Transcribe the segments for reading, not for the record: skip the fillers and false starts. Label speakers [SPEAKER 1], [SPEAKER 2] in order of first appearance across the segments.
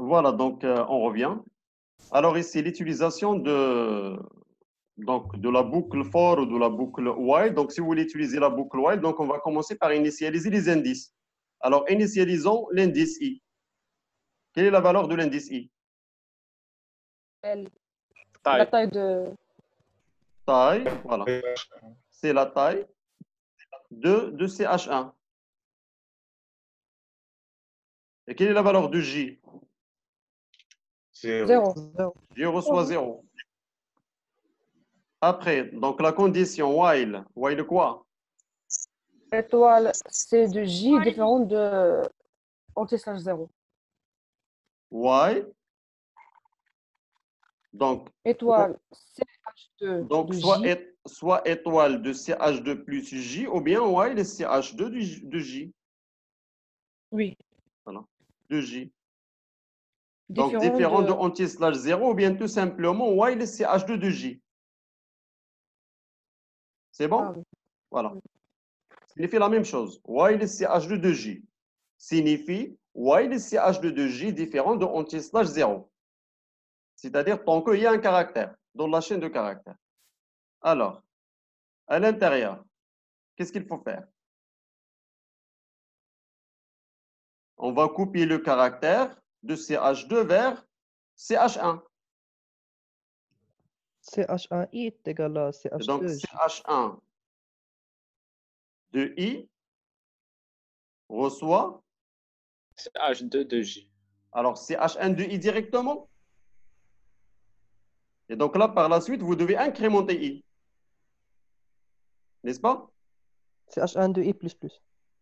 [SPEAKER 1] voilà, donc on revient. Alors ici, l'utilisation de la boucle for ou de la boucle while. Donc, si vous voulez utiliser la boucle while, donc on va commencer par initialiser les indices. Alors, initialisons l'indice i. Quelle est la valeur de l'indice i?
[SPEAKER 2] L. La
[SPEAKER 3] Taille.
[SPEAKER 2] taille de...
[SPEAKER 1] Taille, voilà. C'est la taille de CH1. Et quelle est la valeur de J?
[SPEAKER 2] 0.
[SPEAKER 1] J reçoit 0. Après, donc la condition while. While quoi?
[SPEAKER 2] Étoile C de J différente de anti-slash 0.
[SPEAKER 1] While. Donc,
[SPEAKER 2] Étoile CH2
[SPEAKER 1] donc
[SPEAKER 2] de J.
[SPEAKER 1] soit étoile de CH2 plus J ou bien while CH2 de J.
[SPEAKER 2] Oui.
[SPEAKER 1] Voilà, de J. Donc, différent
[SPEAKER 2] Différent
[SPEAKER 1] de anti-slash 0 ou bien tout simplement while CH2 de J. C'est bon?
[SPEAKER 2] Ah, oui.
[SPEAKER 1] Voilà. Signifie la même chose. While CH2 de J signifie while CH2 de J différent de anti-slash 0. C'est-à-dire tant qu'il y a un caractère dans la chaîne de caractères. Alors, à l'intérieur, qu'est-ce qu'il faut faire? On va copier le caractère de CH2 vers CH1.
[SPEAKER 4] CH1i est égal à
[SPEAKER 1] Et donc,
[SPEAKER 4] CH2j.
[SPEAKER 1] CH1 de I reçoit,
[SPEAKER 3] CH2 de J.
[SPEAKER 1] alors CH1 de I directement. Et donc là, par la suite, vous devez incrémenter I. N'est-ce pas?
[SPEAKER 4] CH1 de i plus.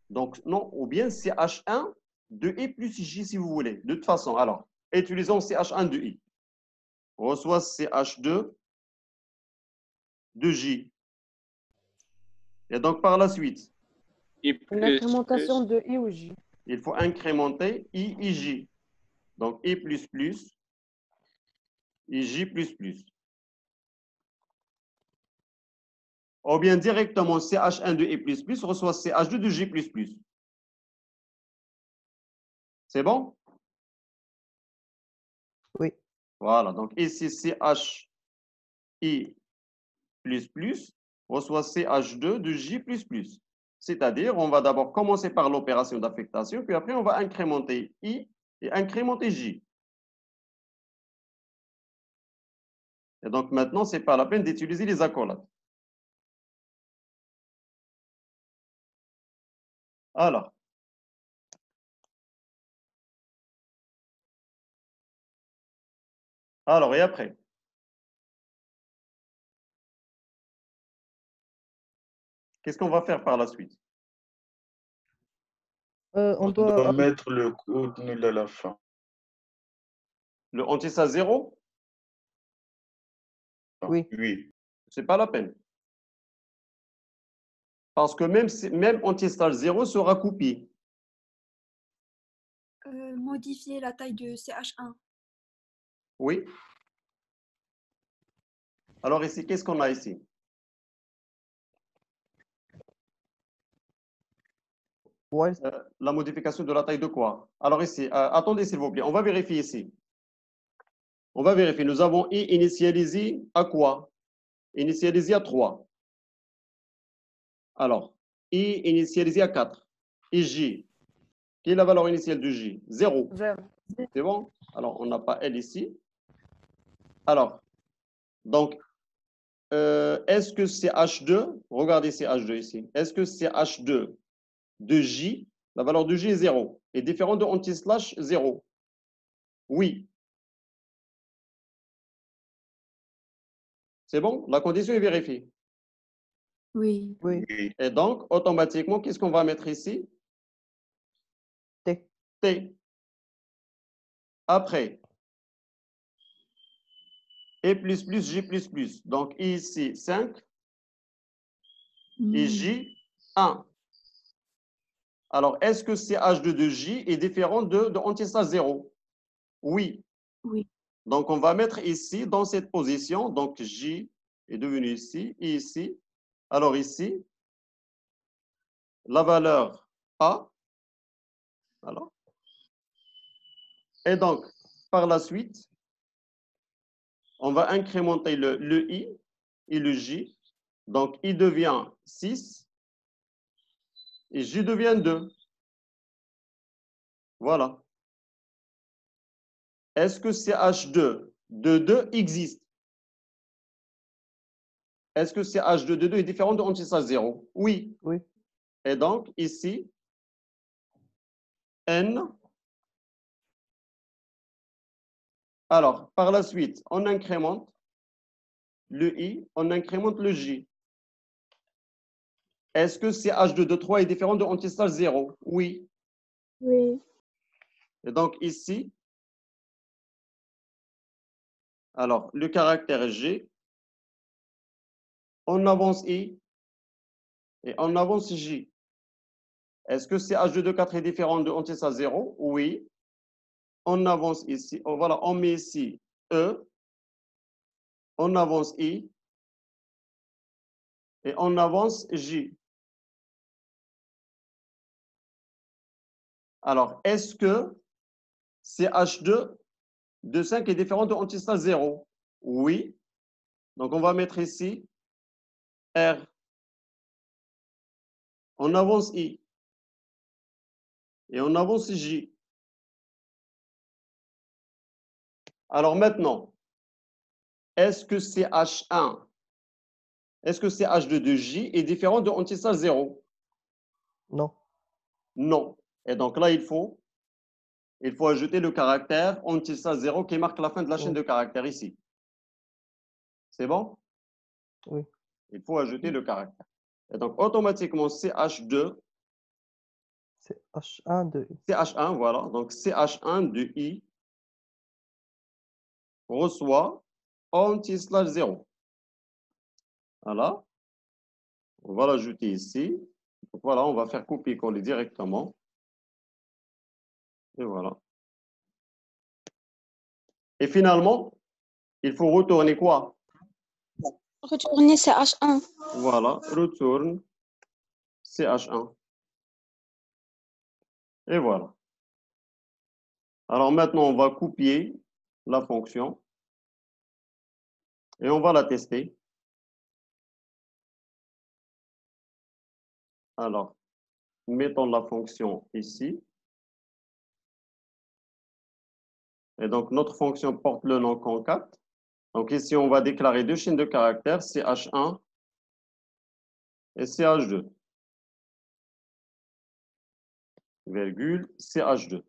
[SPEAKER 1] Donc, non, ou bien CH1 de I plus J si vous voulez. De toute façon, alors, utilisons CH1 de I. Reçoit CH2 de J. Et donc, par la suite,
[SPEAKER 3] I
[SPEAKER 2] Une incrémentation de I ou J.
[SPEAKER 1] il faut incrémenter I, IJ. Donc, I plus plus, IJ plus plus. Ou bien directement CH1 de I plus plus reçoit CH2 de J plus plus. C'est bon?
[SPEAKER 4] Oui.
[SPEAKER 1] Voilà, donc ici CHI plus plus reçoit CH2 de J plus plus. C'est-à-dire, on va d'abord commencer par l'opération d'affectation, puis après, on va incrémenter I et incrémenter J. Et donc, maintenant, ce n'est pas la peine d'utiliser les accolades. Alors, et après? Qu'est-ce qu'on va faire par la suite?
[SPEAKER 4] On doit
[SPEAKER 5] mettre le code nul à la fin.
[SPEAKER 1] Le anti-ça 0?
[SPEAKER 4] Oui.
[SPEAKER 5] Oui.
[SPEAKER 1] Ce n'est pas la peine. Parce que même anti-stage 0 sera copié.
[SPEAKER 6] Modifier la taille de CH1.
[SPEAKER 1] Oui. Alors ici, qu'est-ce qu'on a ici?
[SPEAKER 4] While
[SPEAKER 1] La modification de la taille de quoi? Alors ici, attendez s'il vous plaît, on va vérifier ici. On va vérifier, nous avons I initialisé à quoi? Initialisé à 3. Alors, I initialisé à 4. Et J. Quelle est la valeur initiale de J? 0.
[SPEAKER 2] 0.
[SPEAKER 1] C'est bon? Alors, on n'a pas L ici. Alors, donc, est-ce que CH2, regardez CH2 ici, est-ce que CH2 de J, la valeur de J est 0, est différente de anti-slash 0? Oui. C'est bon? La condition est vérifiée.
[SPEAKER 6] Oui.
[SPEAKER 4] Oui.
[SPEAKER 1] Et donc, automatiquement, qu'est-ce qu'on va mettre ici?
[SPEAKER 4] T.
[SPEAKER 1] T. Après, E plus plus, J plus plus. Donc, ici, 5 et J, 1. Alors, est-ce que CH2 de J est différent de anti-slash 0? Oui.
[SPEAKER 6] Oui.
[SPEAKER 1] Donc, on va mettre ici, dans cette position, donc J est devenu ici, et ici. Alors ici, la valeur A. Alors. Et donc, par la suite, on va incrémenter le I et le J. Donc, I devient 6 et J devient 2. Voilà. Est-ce que CH2 de 2 existe? Est-ce que CH2 de 2 est différent de antislash 0? Oui.
[SPEAKER 4] Oui.
[SPEAKER 1] Et donc, ici, N. Alors, par la suite, on incrémente le I, on incrémente le J. Est-ce que CH2 de 3 est différent de antislash 0? Oui.
[SPEAKER 6] Oui.
[SPEAKER 1] Et donc, ici, alors, le caractère G, on avance I et on avance J. Est-ce que CH2 de 4 est différent de antislash 0? Oui. On avance ici. Oh, voilà, on met ici E. On avance I. Et on avance J. Alors, est-ce que CH2 de 5 est différent de antislash 0? Oui. Donc, on va mettre ici R. On avance I. Et on avance J. Alors maintenant, est-ce que CH1, est-ce que CH2 de J est différent de antislash 0?
[SPEAKER 4] Non.
[SPEAKER 1] Non. Et donc là, il faut ajouter le caractère antislash 0 qui marque la fin de la chaîne
[SPEAKER 4] Oui.
[SPEAKER 1] de caractères ici. C'est bon?
[SPEAKER 4] Oui.
[SPEAKER 1] Il faut ajouter le caractère. Et donc, automatiquement, CH2,
[SPEAKER 4] C'est H1 de I.
[SPEAKER 1] CH1, voilà. Donc, CH1 de I reçoit anti/slash 0. Voilà. On va l'ajouter ici. Donc, voilà, on va faire copier-coller directement. Et voilà. Et finalement, il faut retourner quoi?
[SPEAKER 7] Retourner CH1.
[SPEAKER 1] Voilà, retourne CH1. Et voilà. Alors maintenant, on va copier la fonction et on va la tester. Alors, mettons la fonction ici. Et donc, notre fonction porte le nom concat. Donc ici, on va déclarer deux chaînes de caractères, CH1 et CH2. Virgule, CH2.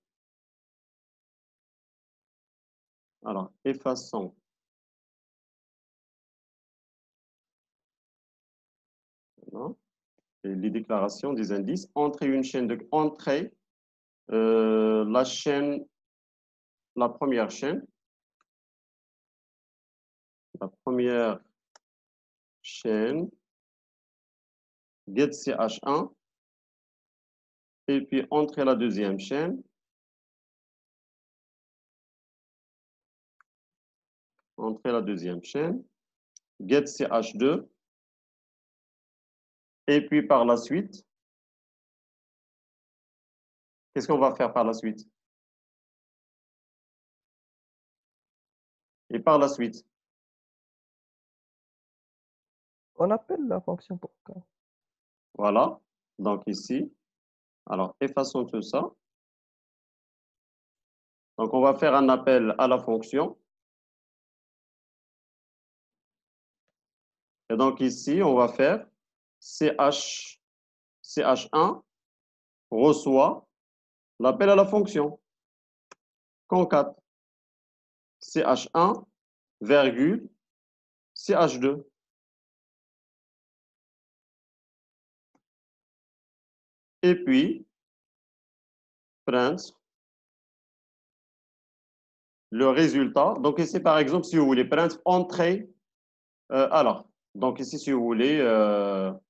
[SPEAKER 1] Alors, effaçons. Non. Et les déclarations des indices. Entrer une chaîne de... Entrer la chaîne, la première chaîne. La première chaîne, get CH1. Et puis, entrer la deuxième chaîne. Entrer la deuxième chaîne. Get CH2. Et puis, par la suite, qu'est-ce qu'on va faire par la suite? Et par la suite,
[SPEAKER 4] On appelle la fonction pour ça.
[SPEAKER 1] voilà. Donc ici, alors effaçons tout ça. Donc on va faire un appel à la fonction. Et donc ici, on va faire CH1 reçoit l'appel à la fonction. Concat. CH1, virgule, CH2. Et puis, print le résultat. Donc ici, par exemple, si vous voulez print entrée, alors, donc ici, si vous voulez, alors,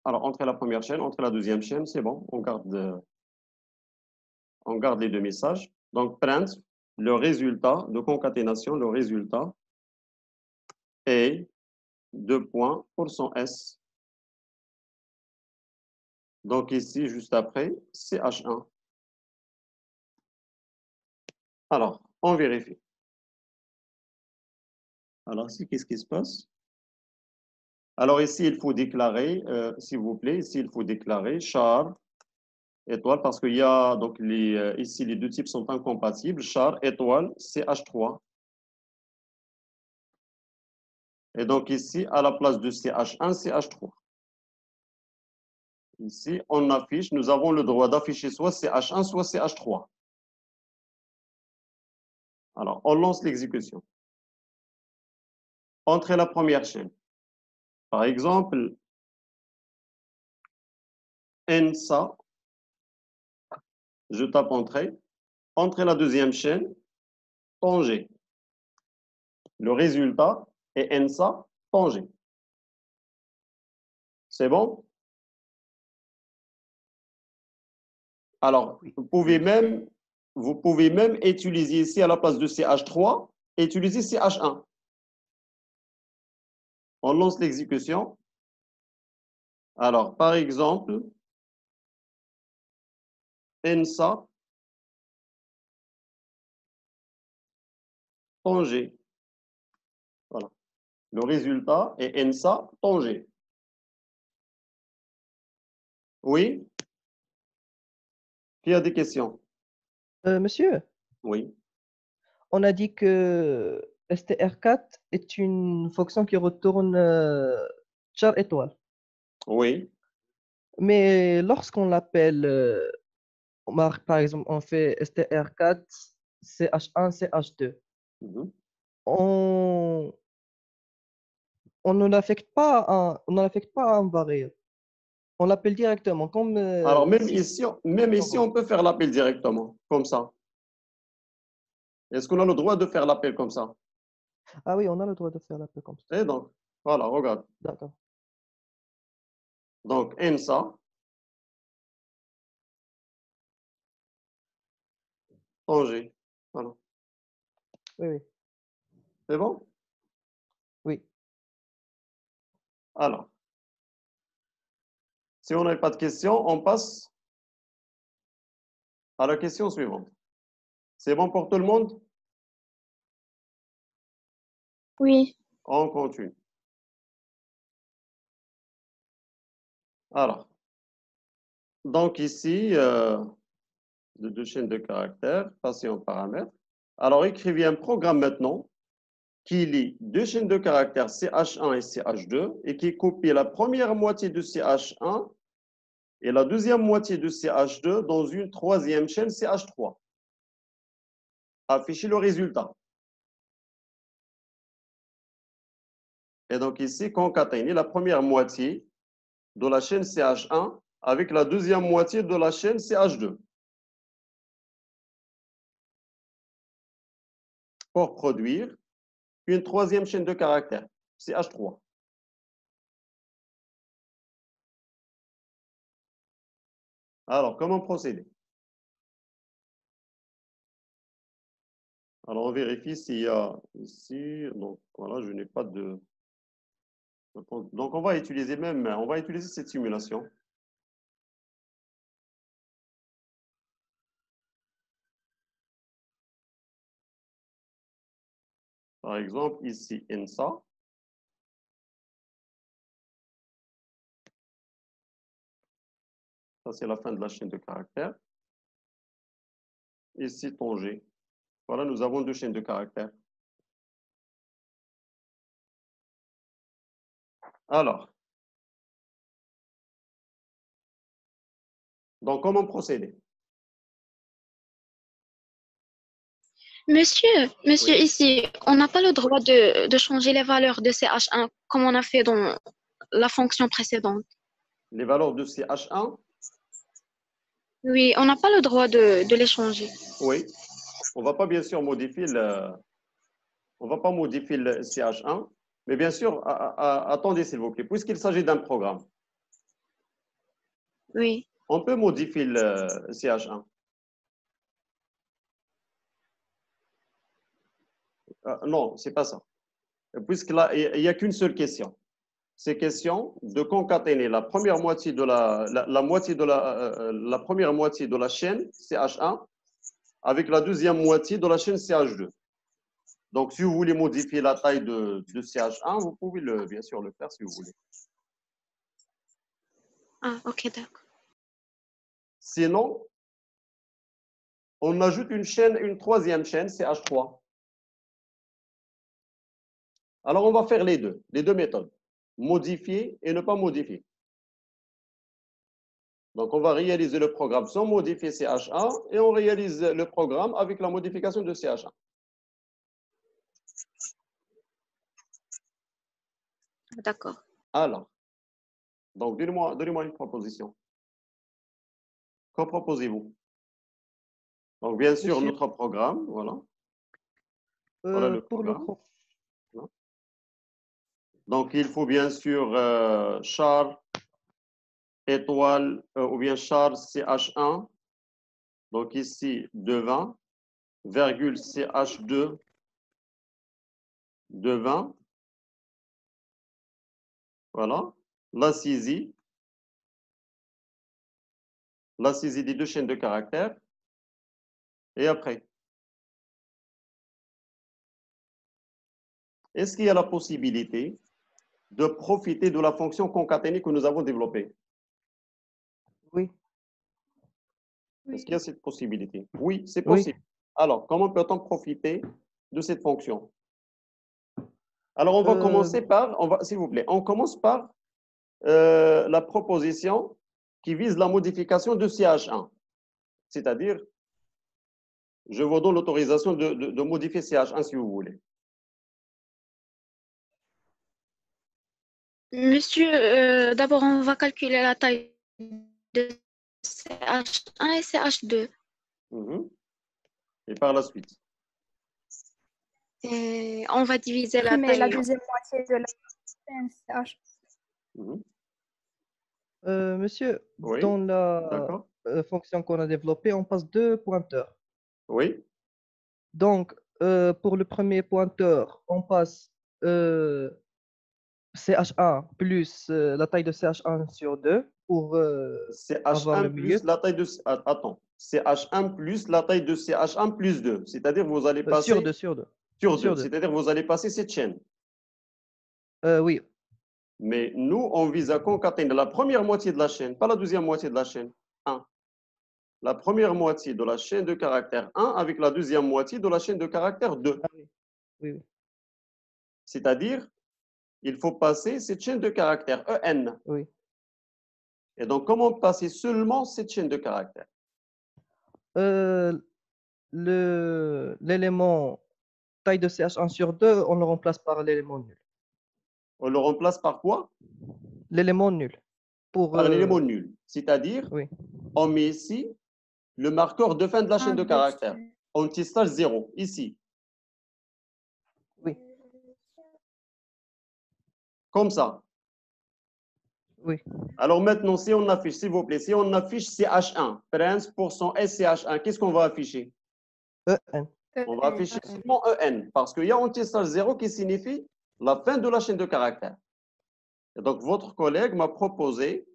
[SPEAKER 1] entre la première chaîne, entre la deuxième chaîne, c'est bon, on garde les deux messages. Donc, print le résultat de concaténation, le résultat est 2 points pour son S. Donc ici, juste après, CH1. Alors, on vérifie. Alors, ici, qu'est-ce qui se passe? Alors, ici, il faut déclarer, s'il vous plaît, ici, il faut déclarer char, étoile, parce qu'il y a, donc, ici, les deux types sont incompatibles, char, étoile, CH3. Et donc, ici, à la place de CH1, CH3. Ici, on affiche, nous avons le droit d'afficher soit CH1, soit CH3. Alors, on lance l'exécution. Entrez la première chaîne. Par exemple, ENSA, je tape entrée. Entrez la deuxième chaîne, Tanger. Le résultat est ENSA, Tanger. C'est bon? Alors, vous pouvez même utiliser ici à la place de CH3, utiliser CH1. On lance l'exécution. Alors, par exemple, ENSA, Tanger. Voilà. Le résultat est ENSA, Tanger. Oui? Qui a des questions?
[SPEAKER 4] Monsieur,
[SPEAKER 1] Oui.
[SPEAKER 4] on a dit que str4 est une fonction qui retourne char étoile.
[SPEAKER 1] Oui.
[SPEAKER 4] Mais lorsqu'on l'appelle, par exemple, on fait str4, ch1, ch2,
[SPEAKER 1] Mhm.
[SPEAKER 4] on ne l'affecte pas à un variable. On l'appelle directement, comme
[SPEAKER 1] Alors, même
[SPEAKER 4] si-
[SPEAKER 1] ici, on peut faire l'appel directement, comme ça. Est-ce qu'on a le droit de faire l'appel comme ça?
[SPEAKER 4] Ah oui, on a le droit de faire l'appel comme ça.
[SPEAKER 1] Et donc, voilà, regarde.
[SPEAKER 4] D'accord.
[SPEAKER 1] Donc, ENSA, Tanger. Voilà.
[SPEAKER 4] Oui, oui,
[SPEAKER 1] C'est bon?
[SPEAKER 4] oui.
[SPEAKER 1] Alors, si on n'a pas de questions, on passe à la question suivante. C'est bon pour tout le monde?
[SPEAKER 7] Oui.
[SPEAKER 1] On continue. Alors, donc ici, de deux chaînes de caractères, passez en paramètres. Alors, écrivez un programme maintenant qui lit deux chaînes de caractères CH1 et CH2 et qui copie la première moitié de CH1 et la deuxième moitié de CH2 dans une troisième chaîne CH3. Affichez le résultat. Et donc ici, concaténez la première moitié de la chaîne CH1 avec la deuxième moitié de la chaîne CH2 pour produire une troisième chaîne de caractères, CH3. Alors, comment procéder? Alors, on vérifie s'il y a ici. Donc, voilà, je n'ai pas de. Donc, on va utiliser cette simulation. Par exemple, ici, ENSA. Ça, c'est la fin de la chaîne de caractères. Ici, Tanger. Voilà, nous avons deux chaînes de caractères. Alors, donc, comment procéder?
[SPEAKER 7] Monsieur,
[SPEAKER 1] Oui.
[SPEAKER 7] ici, on n'a pas le droit de changer les valeurs de CH1 comme on a fait dans la fonction précédente.
[SPEAKER 1] Les valeurs de CH1,
[SPEAKER 7] Oui, on n'a pas le droit de les changer.
[SPEAKER 1] oui. On ne va pas bien sûr modifier on va pas modifier le CH1, mais bien sûr, attendez s'il vous plaît, puisqu'il s'agit d'un programme,
[SPEAKER 7] Oui.
[SPEAKER 1] on peut modifier le CH1. Non, c'est pas ça. Puisque là, il n'y a qu'une seule question. C'est question de concaténer la première moitié de la première moitié de la chaîne CH1 avec la deuxième moitié de la chaîne CH2. Donc, si vous voulez modifier la taille de CH1, vous pouvez bien sûr le faire si vous voulez.
[SPEAKER 7] Ah, ok, d'accord.
[SPEAKER 1] Sinon, on ajoute une troisième chaîne, CH3. Alors, on va faire les deux méthodes. Modifier et ne pas modifier. Donc, on va réaliser le programme sans modifier CH1 et on réalise le programme avec la modification de CH1.
[SPEAKER 7] D'accord.
[SPEAKER 1] Alors, donc, donnez-moi une proposition. Que proposez-vous? Donc, bien sûr,
[SPEAKER 4] Monsieur,
[SPEAKER 1] notre programme, voilà. Voilà le
[SPEAKER 4] pour le
[SPEAKER 1] programme.
[SPEAKER 4] pro-
[SPEAKER 1] Voilà. Donc, il faut bien sûr char étoile ou bien char CH1. Donc, ici, de 20, virgule CH2 de 20. Voilà. La saisie des deux chaînes de caractères. Et après, est-ce qu'il y a la possibilité de profiter de la fonction concaténée que nous avons développée?
[SPEAKER 4] Oui,
[SPEAKER 1] Est-ce qu'il y a cette possibilité? Oui, c'est
[SPEAKER 4] oui.
[SPEAKER 1] possible. Alors, comment peut-on profiter de cette fonction? Alors, on va commencer par, s'il vous plaît, on commence par la proposition qui vise la modification de CH1. C'est-à-dire, je vous donne l'autorisation de modifier CH1 si vous voulez.
[SPEAKER 7] Monsieur, d'abord, on va calculer la taille de CH1 et CH2.
[SPEAKER 1] Mhm. Et par la suite.
[SPEAKER 7] Et on va diviser la
[SPEAKER 6] Supprimer la
[SPEAKER 7] taille.
[SPEAKER 6] deuxième moitié de la chaîne CH.
[SPEAKER 1] Mhm.
[SPEAKER 4] Monsieur,
[SPEAKER 1] Oui,
[SPEAKER 4] dans la
[SPEAKER 1] d'accord.
[SPEAKER 4] fonction qu'on a développée, on passe deux pointeurs.
[SPEAKER 1] Oui,
[SPEAKER 4] Donc, pour le premier pointeur, on passe CH1 plus la taille de CH1 sur 2 pour avoir le
[SPEAKER 1] CH1
[SPEAKER 4] milieu.
[SPEAKER 1] plus la taille de... Attends, CH1 plus la taille de CH1 plus 2. C'est-à-dire vous allez
[SPEAKER 4] Sur
[SPEAKER 1] passer
[SPEAKER 4] 2, sur 2.
[SPEAKER 1] sur 2.
[SPEAKER 4] Sur 2.
[SPEAKER 1] C'est-à-dire vous allez passer cette chaîne.
[SPEAKER 4] Oui,
[SPEAKER 1] Mais nous, on vise à concaténer la première moitié de la chaîne, pas la deuxième moitié de la chaîne. 1. La première moitié de la chaîne de caractère 1 avec la deuxième moitié de la chaîne de caractère 2.
[SPEAKER 4] ah, oui, oui, oui,
[SPEAKER 1] C'est-à-dire, il faut passer cette chaîne de caractère EN.
[SPEAKER 4] oui.
[SPEAKER 1] Et donc, comment passer seulement cette chaîne de caractère?
[SPEAKER 4] Euh, l'élément taille de CH1 sur 2, on le remplace par l'élément nul.
[SPEAKER 1] On le remplace par quoi?
[SPEAKER 4] L'élément nul. Pour,
[SPEAKER 1] Par l'élément nul. C'est-à-dire,
[SPEAKER 4] oui,
[SPEAKER 1] on met ici le marqueur de fin de la chaîne de caractère. Anti-stage 0, ici.
[SPEAKER 4] oui,
[SPEAKER 1] Comme ça.
[SPEAKER 4] oui.
[SPEAKER 1] Alors maintenant, si on affiche, s'il vous plaît, si on affiche CH1, Prince pour son SCH1, qu'est-ce qu'on va afficher?
[SPEAKER 4] EN.
[SPEAKER 1] On va afficher seulement EN, parce qu'il y a anti-stage 0 qui signifie la fin de la chaîne de caractère. Et donc, votre collègue m'a proposé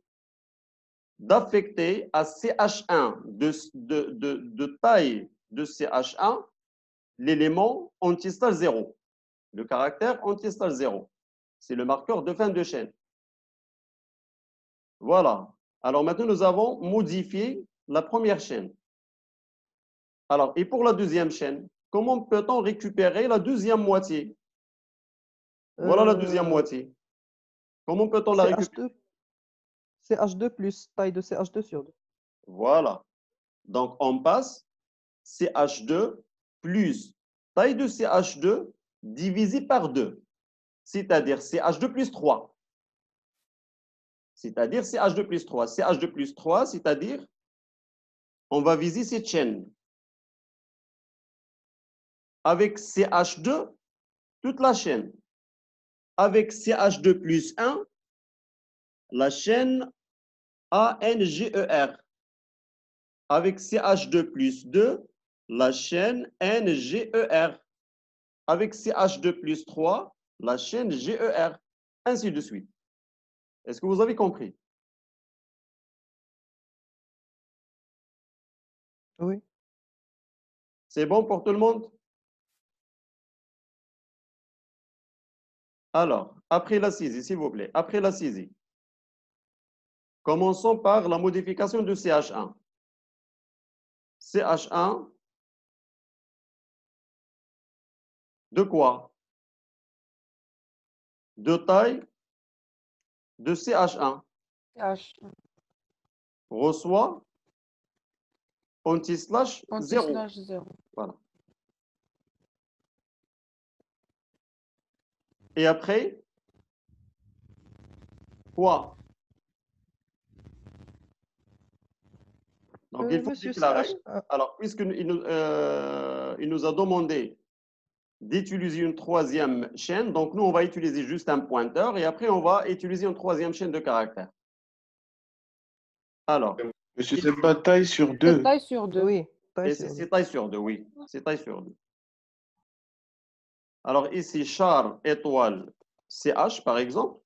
[SPEAKER 1] d'affecter à CH1 de taille de CH1 l'élément anti-stage 0, le caractère anti-stage 0. C'est le marqueur de fin de chaîne. Voilà. Alors maintenant, nous avons modifié la première chaîne. Alors, et pour la deuxième chaîne, comment peut-on récupérer la deuxième moitié? Voilà la deuxième moitié. Comment peut-on la récupérer?
[SPEAKER 4] CH2 plus taille de CH2 sur 2.
[SPEAKER 1] Voilà. Donc, on passe CH2 plus taille de CH2 divisé par 2, c'est-à-dire CH2 plus 3. C'est-à-dire CH2 plus 3. CH2 plus 3, c'est-à-dire, on va viser cette chaîne. Avec CH2, toute la chaîne. Avec CH2 plus 1, la chaîne ANGER. Avec CH2 plus 2, la chaîne NGER. Avec CH2 plus 3, la chaîne GER. Ainsi de suite. Est-ce que vous avez compris?
[SPEAKER 4] Oui.
[SPEAKER 1] C'est bon pour tout le monde? Alors, après la saisie, s'il vous plaît, après la saisie, commençons par la modification de CH1. CH1, de quoi? De taille de CH1.
[SPEAKER 2] CH.
[SPEAKER 1] Reçoit anti-slash 0.
[SPEAKER 2] Anti-slash 0.
[SPEAKER 1] Voilà. Et après, quoi? Donc, il faut
[SPEAKER 4] Monsieur
[SPEAKER 1] déclarer.
[SPEAKER 4] CH1.
[SPEAKER 1] Alors, puisqu'il nous a demandé d'utiliser une troisième chaîne, donc nous, on va utiliser juste un pointeur et après, on va utiliser une troisième chaîne de caractères. Alors,
[SPEAKER 5] Monsieur, c'est pas taille sur 2.
[SPEAKER 2] C'est taille sur 2.
[SPEAKER 4] Oui, taille
[SPEAKER 1] et
[SPEAKER 4] sur deux.
[SPEAKER 1] c'est taille sur 2, oui. C'est taille sur 2. Alors ici, char étoile CH, par exemple,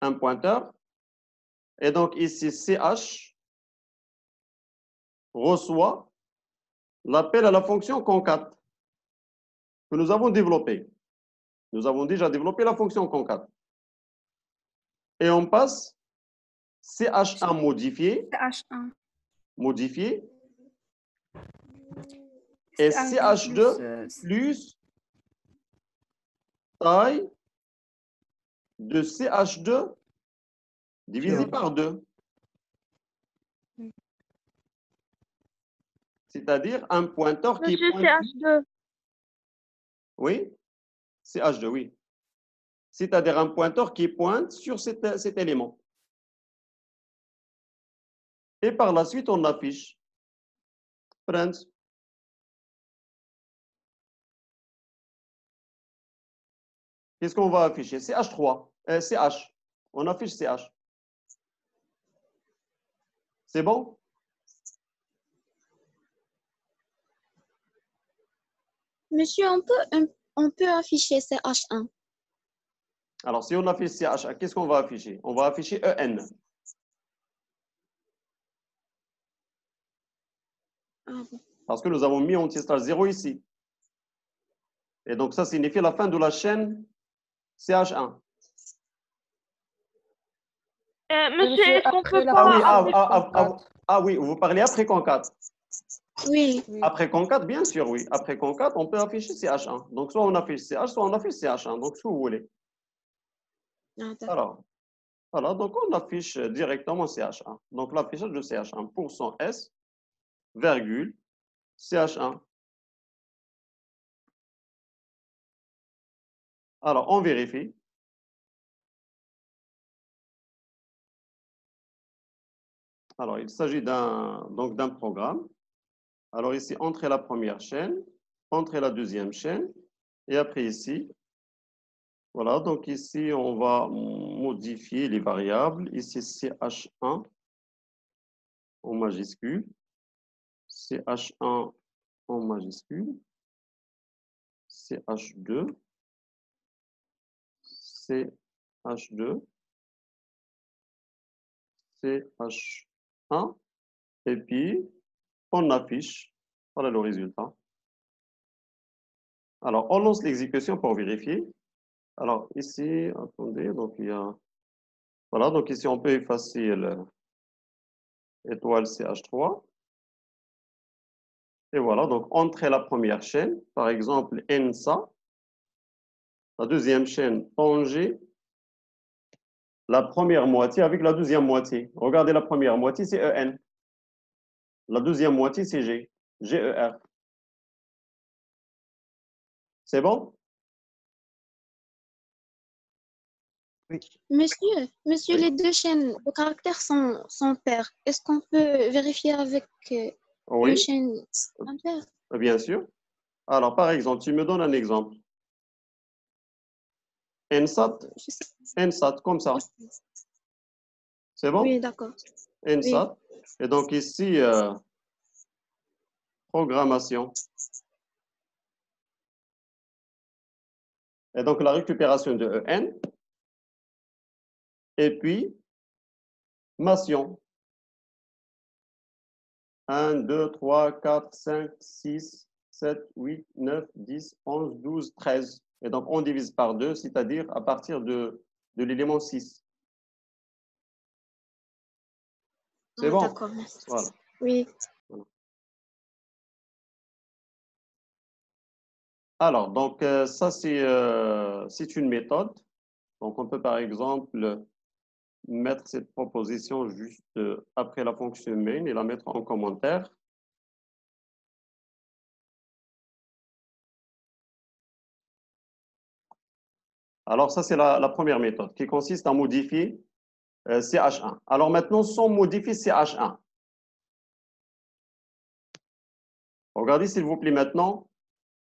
[SPEAKER 1] un pointeur. Et donc ici, CH reçoit l'appel à la fonction concat que nous avons développée. Nous avons déjà développé la fonction concat. Et on passe CH1 modifié,
[SPEAKER 6] CH1
[SPEAKER 1] modifié, et CH2 plus taille de CH2 divisé par 2. C'est-à-dire un pointeur qui
[SPEAKER 6] Monsieur,
[SPEAKER 1] pointe.
[SPEAKER 6] CH2.
[SPEAKER 1] Oui, CH2, oui. C'est-à-dire un pointeur qui pointe sur cet élément. Et par la suite, on affiche. Friends. Qu'est-ce qu'on va afficher? CH3. CH. On affiche CH. C'est bon?
[SPEAKER 7] Monsieur, on peut afficher CH1.
[SPEAKER 1] Alors, si on affiche CH, qu'est-ce qu'on va afficher? On va afficher EN.
[SPEAKER 7] Ah bon.
[SPEAKER 1] Parce que nous avons mis anti-slash 0 ici. Et donc, ça signifie la fin de la chaîne CH1.
[SPEAKER 6] Monsieur, est-ce qu'on peut
[SPEAKER 1] Ah oui, vous parlez après concat.
[SPEAKER 7] Oui.
[SPEAKER 1] Après concat, bien sûr, oui. Après concat, on peut afficher CH1. Donc, soit on affiche CH, soit on affiche CH1. Donc, ce que vous voulez.
[SPEAKER 7] Ah, d'accord.
[SPEAKER 1] Alors, voilà, donc on affiche directement CH1. Donc, l'affichage de CH1 %S, virgule, CH1. Alors, on vérifie. Alors, il s'agit d'un programme. Alors, ici, entrez la première chaîne, entrez la deuxième chaîne, et après ici, voilà, donc ici, on va modifier les variables. Ici, CH1 en majuscule, CH1 en majuscule, CH2, CH2, CH1, et puis on affiche, voilà le résultat. Alors, on lance l'exécution pour vérifier. Alors, ici, attendez, donc il y a, voilà, donc ici, on peut effacer l'étoile CH3. Et voilà, donc entrer la première chaîne, par exemple, ENSA. La deuxième chaîne, tanger la première moitié avec la deuxième moitié. Regardez la première moitié, c'est EN. La deuxième moitié, c'est G. GER. C'est bon?
[SPEAKER 4] Oui.
[SPEAKER 7] Monsieur,
[SPEAKER 1] Oui.
[SPEAKER 7] les deux chaînes de caractères sont paires. Est-ce qu'on peut vérifier avec une
[SPEAKER 1] Oui,
[SPEAKER 7] chaîne impaire?
[SPEAKER 1] bien sûr. Alors, par exemple, tu me donnes un exemple. ENSAT,
[SPEAKER 7] Je sais.
[SPEAKER 1] ENSAT, comme ça. C'est bon?
[SPEAKER 7] Oui, d'accord.
[SPEAKER 1] ENSAT. Et donc ici, programmation. Et donc la récupération de EN. Et puis, mation. 1, 2, 3, 4, 5, 6, 7, 8, 9, 10, 11, 12, 13. Et donc, on divise par 2, c'est-à-dire à partir de l'élément 6. C'est bon?
[SPEAKER 7] D'accord, merci.
[SPEAKER 1] Voilà.
[SPEAKER 7] Oui.
[SPEAKER 1] Alors, donc, ça, c'est une méthode. Donc, on peut, par exemple, mettre cette proposition juste après la fonction main et la mettre en commentaire. Alors, ça, c'est la première méthode qui consiste à modifier CH1. Alors, maintenant, sans modifier CH1. Regardez, s'il vous plaît, maintenant,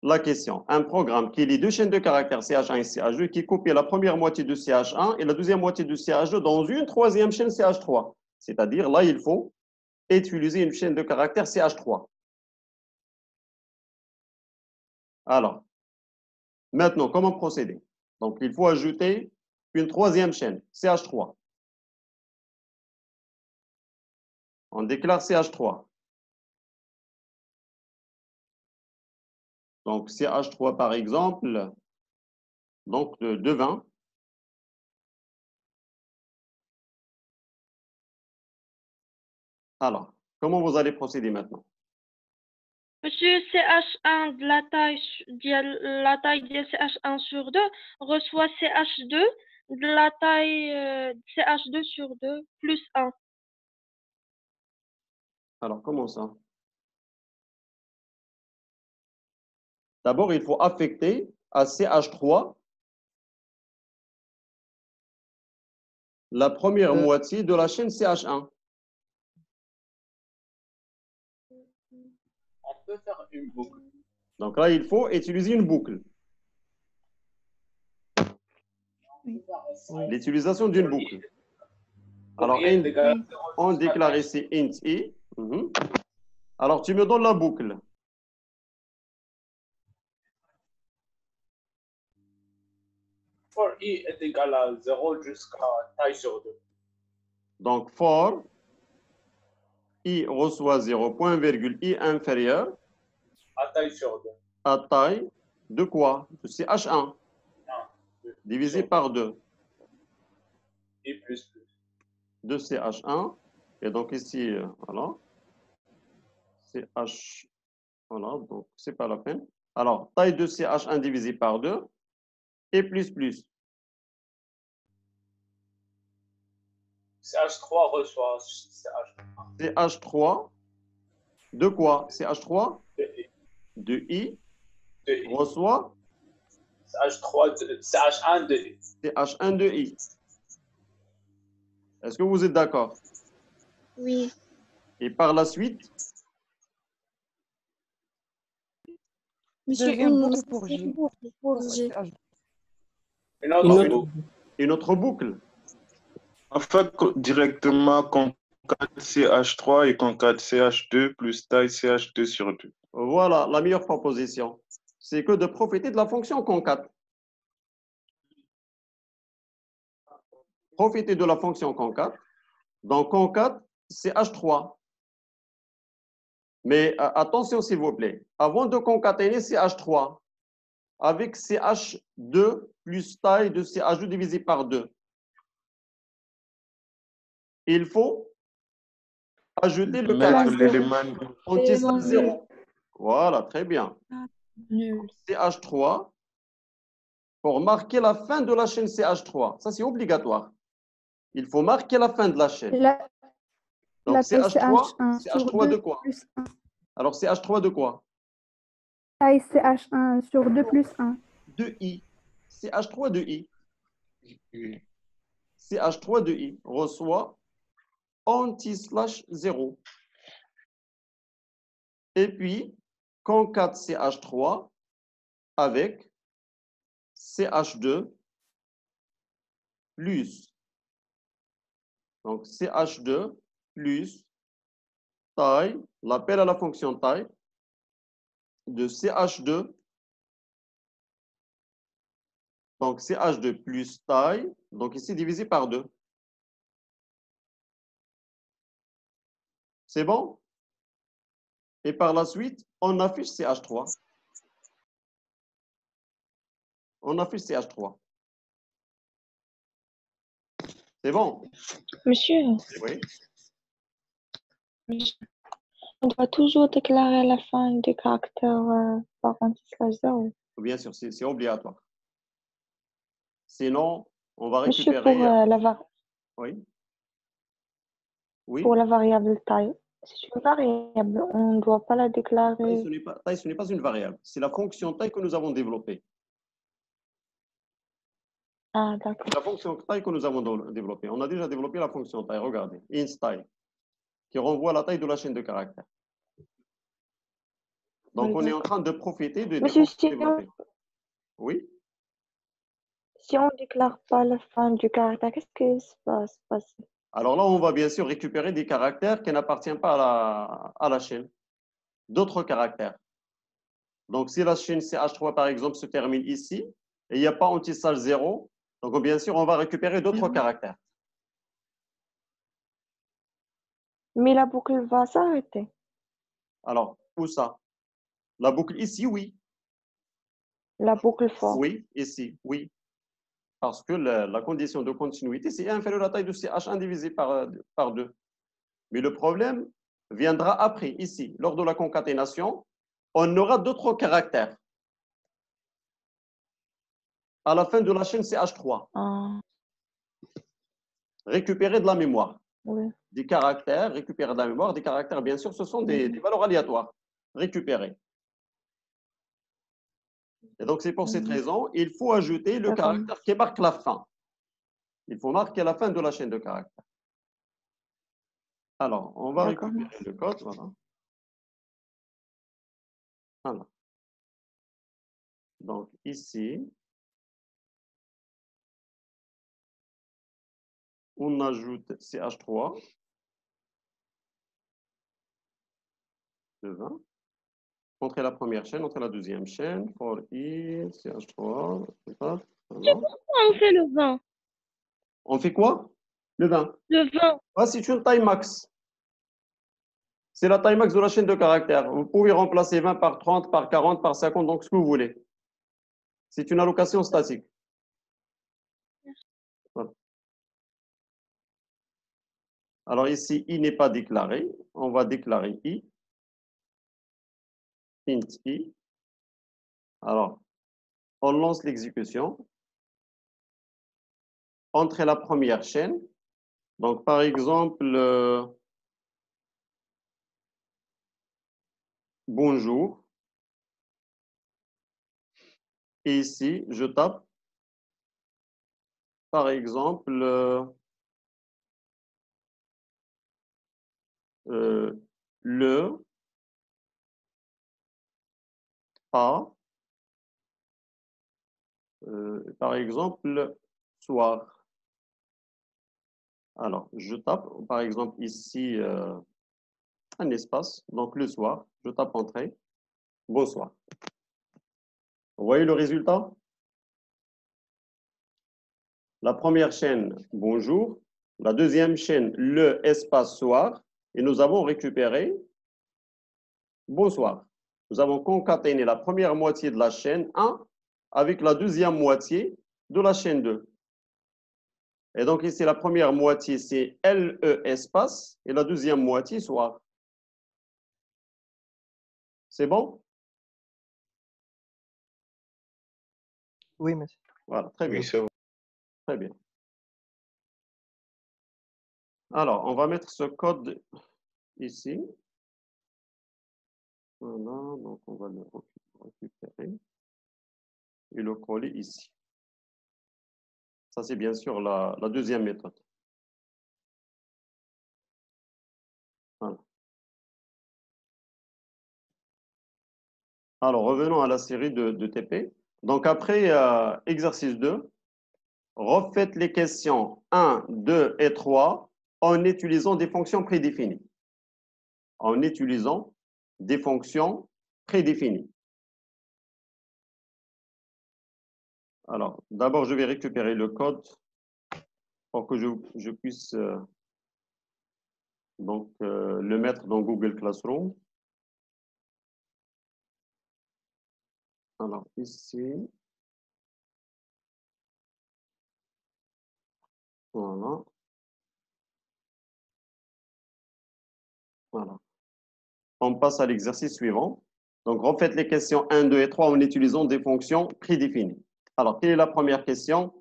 [SPEAKER 1] la question. Un programme qui lit deux chaînes de caractères CH1 et CH2 qui copie la première moitié de CH1 et la deuxième moitié de CH2 dans une troisième chaîne CH3. C'est-à-dire, là, il faut utiliser une chaîne de caractères CH3. Alors, maintenant, comment procéder? Donc, il faut ajouter une troisième chaîne, CH3. On déclare CH3. Donc, CH3, par exemple, donc de 20. Alors, comment vous allez procéder maintenant?
[SPEAKER 6] Monsieur, CH1 de la taille de CH1 sur 2 reçoit CH2 de la taille CH2 sur 2 plus 1.
[SPEAKER 1] Alors, comment ça? D'abord, il faut affecter à CH3 la première moitié de la chaîne CH1.
[SPEAKER 3] On peut faire une boucle.
[SPEAKER 1] Donc là, il faut utiliser une boucle. L'utilisation d'une boucle. Alors, on déclare ici int i. Alors, tu me donnes la boucle.
[SPEAKER 3] For i est égal à 0 jusqu'à taille sur 2.
[SPEAKER 1] Donc, for i reçoit 0, point virgule i inférieur
[SPEAKER 3] À taille sur 2.
[SPEAKER 1] à taille de quoi? De CH1 divisé par 2.
[SPEAKER 3] I plus plus.
[SPEAKER 1] De CH1. Et donc ici, voilà. CH, voilà, donc c'est pas la peine. Alors, taille de CH1 divisé par 2 et plus plus.
[SPEAKER 3] CH3 reçoit CH1.
[SPEAKER 1] CH3 de quoi? CH3
[SPEAKER 3] De I.
[SPEAKER 1] de I
[SPEAKER 3] De I.
[SPEAKER 1] reçoit
[SPEAKER 3] CH1 de I.
[SPEAKER 1] CH1 de I. Est-ce que vous êtes d'accord?
[SPEAKER 7] Oui.
[SPEAKER 1] Et par la suite,
[SPEAKER 7] Monsieur,
[SPEAKER 2] Deuxième
[SPEAKER 7] une
[SPEAKER 2] boucle pour J.
[SPEAKER 7] pour J.
[SPEAKER 2] CH2.
[SPEAKER 3] Une autre boucle.
[SPEAKER 1] une autre boucle.
[SPEAKER 5] En fait, directement, concat CH3 et concat CH2 plus taille CH2 sur 2.
[SPEAKER 1] Voilà, la meilleure proposition. C'est que de profiter de la fonction concat. Profiter de la fonction concat. Donc, concat, CH3. Mais attention, s'il vous plaît. Avant de concaténer CH3 avec CH2 plus taille de CH2 divisé par 2, il faut ajouter le
[SPEAKER 5] Mettre
[SPEAKER 1] caractère
[SPEAKER 5] l'élément
[SPEAKER 1] anti-slash 0. Voilà, très bien. CH3 pour marquer la fin de la chaîne CH3. Ça, c'est obligatoire. Il faut marquer la fin de la chaîne. Donc,
[SPEAKER 8] la taille
[SPEAKER 1] CH3,
[SPEAKER 8] CH1 sur
[SPEAKER 1] CH3 de
[SPEAKER 8] 2
[SPEAKER 1] quoi?
[SPEAKER 8] plus 1.
[SPEAKER 1] Alors, CH3 de quoi?
[SPEAKER 8] Taille CH1 sur 2 plus 1.
[SPEAKER 1] De I. CH3 de I. CH3 de I reçoit anti-slash 0. Et puis, concat CH3 avec CH2 plus. Donc, CH2 plus taille, l'appel à la fonction taille de CH2. Donc, CH2 plus taille, donc ici divisé par 2. C'est bon? Et par la suite, on affiche CH3. On affiche CH3. C'est bon?
[SPEAKER 6] Monsieur,
[SPEAKER 1] Oui.
[SPEAKER 6] on doit toujours déclarer la fin du caractère par anti/0.
[SPEAKER 1] Bien sûr, c'est obligatoire. Sinon, on va
[SPEAKER 6] Monsieur,
[SPEAKER 1] récupérer. Oui. Oui.
[SPEAKER 6] Pour la variable taille, c'est une variable. On ne doit pas la déclarer.
[SPEAKER 1] Taille, ce n'est pas une variable. C'est la fonction taille que nous avons développée.
[SPEAKER 6] Ah, d'accord.
[SPEAKER 1] La fonction taille que nous avons développée. On a déjà développé la fonction taille. Regardez. Int taille, qui renvoie à la taille de la chaîne de caractères. Donc,
[SPEAKER 6] Oui,
[SPEAKER 1] on est en train de profiter de
[SPEAKER 6] Monsieur,
[SPEAKER 1] fonctions développées. Oui.
[SPEAKER 6] Si on ne déclare pas la fin du caractère, qu'est-ce qui va se passer?
[SPEAKER 1] Alors là, on va bien sûr récupérer des caractères qui n'appartiennent pas à la chaîne. D'autres caractères. Donc, si la chaîne CH3, par exemple, se termine ici, et il n'y a pas anti-slash 0, donc bien sûr, on va récupérer d'autres caractères.
[SPEAKER 6] Mais la boucle va s'arrêter.
[SPEAKER 1] Alors, où ça? La boucle ici, oui.
[SPEAKER 6] La boucle for.
[SPEAKER 1] Oui, ici, oui. Parce que la condition de continuité, c'est inférieur à la taille de CH1 divisé par 2. Mais le problème viendra après, ici. Lors de la concaténation, on aura d'autres caractères. À la fin de la chaîne CH3. Récupérer de la mémoire.
[SPEAKER 6] Oui.
[SPEAKER 1] Des caractères, récupérer de la mémoire. Des caractères, bien sûr, ce sont des valeurs aléatoires. Récupérer. Et donc, c'est pour cette raison, il faut ajouter le caractère qui marque la fin. Il faut marquer la fin de la chaîne de caractères. Alors, on va récupérer le code. Voilà. Voilà. Donc, ici, on ajoute CH3 de 20. Entre la première chaîne, entre la deuxième chaîne, for i, CH3. Voilà.
[SPEAKER 6] On fait le 20.
[SPEAKER 1] On fait quoi? Le 20.
[SPEAKER 6] Le 20.
[SPEAKER 1] Ah, c'est une taille max. C'est la taille max de la chaîne de caractères. Vous pouvez remplacer 20 par 30, par 40, par 50, donc ce que vous voulez. C'est une allocation statique. Voilà. Alors ici, i n'est pas déclaré. On va déclarer i. Int i. Alors, on lance l'exécution. Entre la première chaîne. Donc, par exemple, bonjour. Et ici, je tape, par exemple, le a, par exemple, soir. Alors, je tape, par exemple, ici, un espace, donc le soir, je tape entrée, bonsoir. Vous voyez le résultat? La première chaîne, bonjour. La deuxième chaîne, le espace soir. Et nous avons récupéré bonsoir. Nous avons concaténé la première moitié de la chaîne 1 avec la deuxième moitié de la chaîne 2. Et donc ici, la première moitié, c'est LE espace et la deuxième moitié, soir. C'est bon?
[SPEAKER 4] Oui, monsieur.
[SPEAKER 1] Voilà, très bien.
[SPEAKER 5] Oui, c'est bon.
[SPEAKER 1] Très bien. Alors, on va mettre ce code ici. Voilà, donc on va le récupérer et le coller ici. Ça, c'est bien sûr la deuxième méthode. Voilà. Alors, revenons à la série de TP. Donc, après exercice 2, refaites les questions 1, 2 et 3 en utilisant des fonctions prédéfinies. En utilisant des fonctions prédéfinies. Alors, d'abord, je vais récupérer le code pour que je puisse le mettre dans Google Classroom. Alors, ici. Voilà. Voilà. On passe à l'exercice suivant. Donc, refaites les questions 1, 2 et 3 en utilisant des fonctions prédéfinies. Alors, quelle est la première question?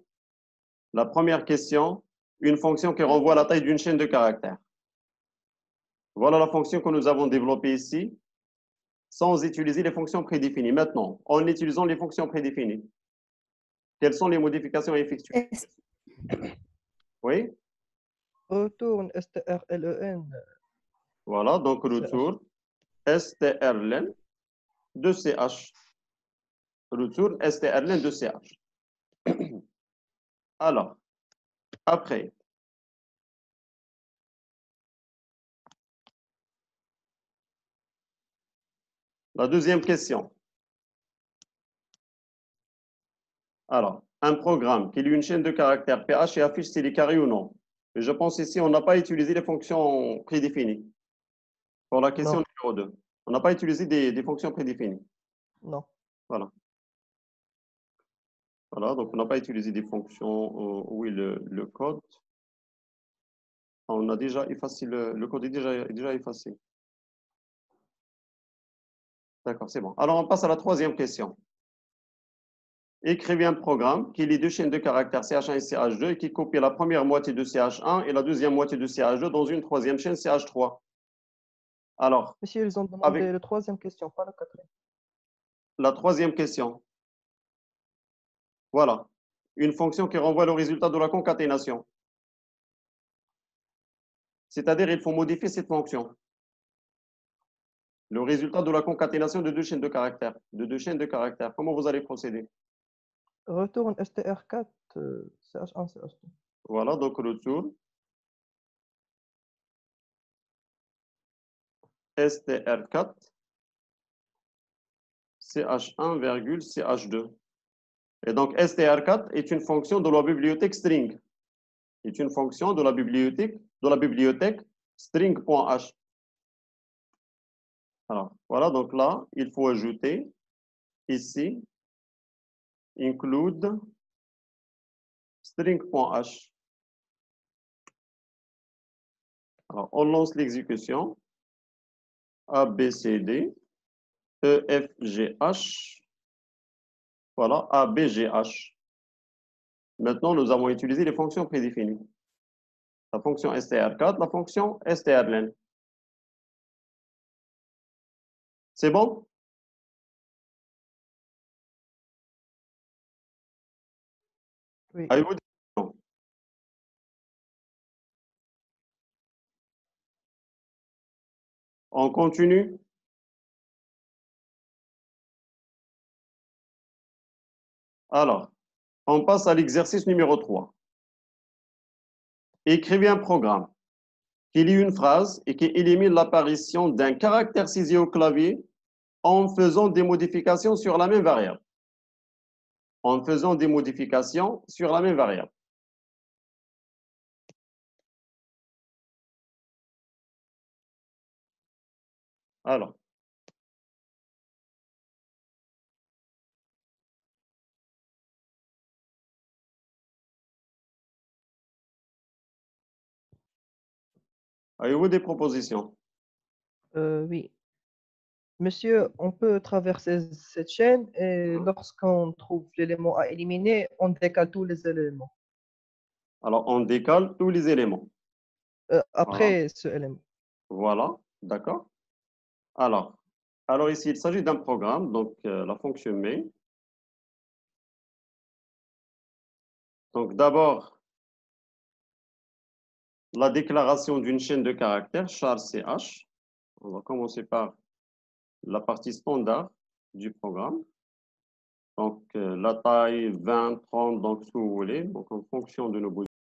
[SPEAKER 1] La première question, une fonction qui renvoie à la taille d'une chaîne de caractères. Voilà la fonction que nous avons développée ici, sans utiliser les fonctions prédéfinies. Maintenant, en utilisant les fonctions prédéfinies, quelles sont les modifications effectuées? Oui?
[SPEAKER 4] Retourne strlen.
[SPEAKER 1] Voilà, donc retourne strlen de ch. Retourne strlen de ch. Alors, après, la deuxième question. Alors, un programme qui lit une chaîne de caractères PH et affiche s'il est carré ou non. Et je pense ici, on n'a pas utilisé les fonctions prédéfinies. Pour la question
[SPEAKER 4] Non.
[SPEAKER 1] numéro 2. On n'a pas utilisé des fonctions prédéfinies.
[SPEAKER 4] Non.
[SPEAKER 1] Voilà. Voilà, donc on n'a pas utilisé des fonctions, oui, le code. On a déjà effacé, le code est déjà effacé. D'accord, c'est bon. Alors, on passe à la troisième question. Écrivez un programme qui lit deux chaînes de caractères CH1 et CH2 et qui copie la première moitié de CH1 et la deuxième moitié de CH2 dans une troisième chaîne CH3. Alors,
[SPEAKER 4] Monsieur, ils ont demandé
[SPEAKER 1] avec
[SPEAKER 4] la troisième question, pas la quatrième.
[SPEAKER 1] la troisième question. Voilà. Une fonction qui renvoie le résultat de la concaténation. C'est-à-dire, il faut modifier cette fonction. Le résultat de la concaténation de deux chaînes de caractères. De deux chaînes de caractères. Comment vous allez procéder?
[SPEAKER 4] Retourne str4, ch1, ch2.
[SPEAKER 1] Voilà, donc retour str4 ch1, ch2. Et donc str4 est une fonction de la bibliothèque string. Est une fonction de la bibliothèque string.h. Alors, voilà, donc là, il faut ajouter ici include string.h. Alors, on lance l'exécution. A, B, C, D, E, F, G, H. Voilà, A, B, G, H. Maintenant, nous avons utilisé les fonctions prédéfinies. La fonction str4, la fonction strlen. C'est bon?
[SPEAKER 4] Oui.
[SPEAKER 1] Avez-vous des questions? On continue? Alors, on passe à l'exercice numéro 3. Écrivez un programme qui lit une phrase et qui élimine l'apparition d'un caractère saisi au clavier en faisant des modifications sur la même variable. En faisant des modifications sur la même variable. Alors, avez-vous des propositions?
[SPEAKER 4] Oui. Monsieur, on peut traverser cette chaîne et lorsqu'on trouve l'élément à éliminer, on décale tous les éléments.
[SPEAKER 1] Alors, on décale tous les éléments.
[SPEAKER 4] Après ce élément.
[SPEAKER 1] Voilà, d'accord. Alors ici, il s'agit d'un programme, donc la fonction main. Donc d'abord, la déclaration d'une chaîne de caractères, char CH. On va commencer par la partie standard du programme. Donc la taille 20, 30, donc ce que vous voulez, donc en fonction de nos besoins.